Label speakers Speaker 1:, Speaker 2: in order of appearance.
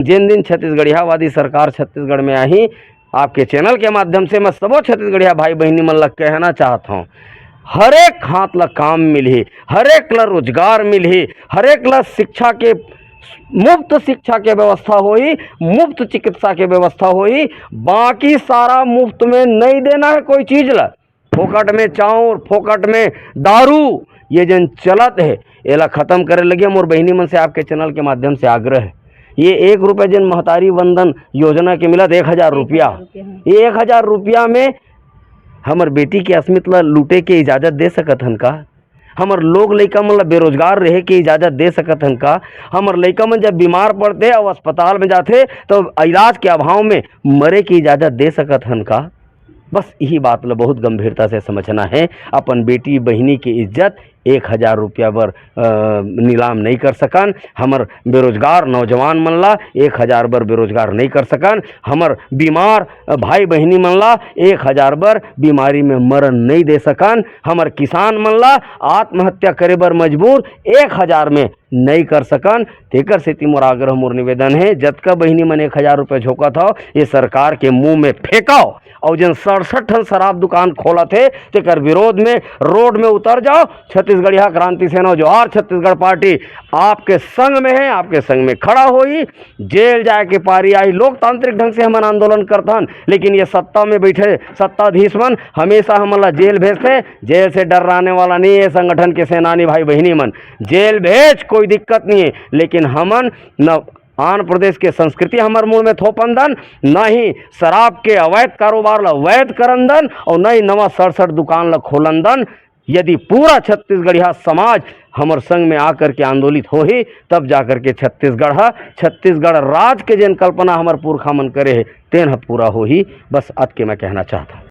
Speaker 1: जिन दिन छत्तीसगढ़ियावादी सरकार छत्तीसगढ़ में आई, आपके चैनल के माध्यम से मैं सबो छत्तीसगढ़िया भाई बहनी मन लग कहना चाहता हूँ, हरेक हाथ ला काम मिली, हरेक ला रोजगार मिली, हरेक ला शिक्षा के मुफ्त शिक्षा के व्यवस्था होई, मुफ्त चिकित्सा के व्यवस्था होई। बाकी सारा मुफ्त में नहीं देना है कोई चीज ला, फोकट में चाउर, फोकट में दारू, ये जन चलत है एला खत्म करे लगे। मोर बहनी मन से आपके चैनल के माध्यम से आग्रह है, ये 1 रुपये जन महतारी वंदन योजना के मिलत 1000 रुपया, ये 1000 रुपया में हमर बेटी के अस्मित ला लूटे के इजाज़त दे सकत हन का? हमर लोग लइका मन ला बेरोजगार रहे के इजाज़त दे सकत हन का? हमर लइका मन जब बीमार पड़ते और अस्पताल में जाते तो इलाज के अभाव में मरे की इजाज़त दे सकत हन का? बस यही बात ला बहुत गंभीरता से समझना है। अपन बेटी बहिनी की इज्जत 1000 रुपया बर नीलाम नहीं कर सकन। हमर बेरोजगार नौजवान मन ला 1000 बर बेरोजगार नहीं कर सकन। हमर बीमार भाई बहिनी मन ला 1000 बर बीमारी में मरण नहीं दे सकन। हमर किसान मन ला आत्महत्या करे बर मजबूर 1000 में नहीं कर सकन। तेकर सेती मोर आग्रह, मोर निवेदन है, जतका बहिनी मन 1000 रुपया झोंकत हो ये सरकार के मुंह में फेंकाओ, और जन 67 ठन शराब दुकान खोला थे तेकर विरोध में रोड में उतर जाओ। छत्तीसगढ़िया क्रांति सेना जोहार छत्तीसगढ़ पार्टी आपके संग में है, आपके संग में खड़ा होई। जेल जाए के पारी आई, लोकतांत्रिक ढंग से हमन आंदोलन करथन, लेकिन ये सत्ता में बैठे सत्ताधीश मन हमेशा हमन ला जेल भेजते। जेल से डराने वाला नहीं है संगठन के सेनानी भाई बहिनी मन, जेल भेज कोई दिक्कत नहीं है, लेकिन हमन न आंध्र प्रदेश के संस्कृति हमार मूल में थोपन दन, न ही शराब के अवैध कारोबार ला वैध करन दन, और न ही नवा 67 दुकान ला खोलन दन। यदि पूरा छत्तीसगढ़िया समाज हमर संग में आकर के आंदोलित हो ही, तब जाकर के छत्तीसगढ़ राज के जन कल्पना हमार पुरखा मन करे है तेन पूरा हो ही। बस अत के मैं कहना चाहता हूँ।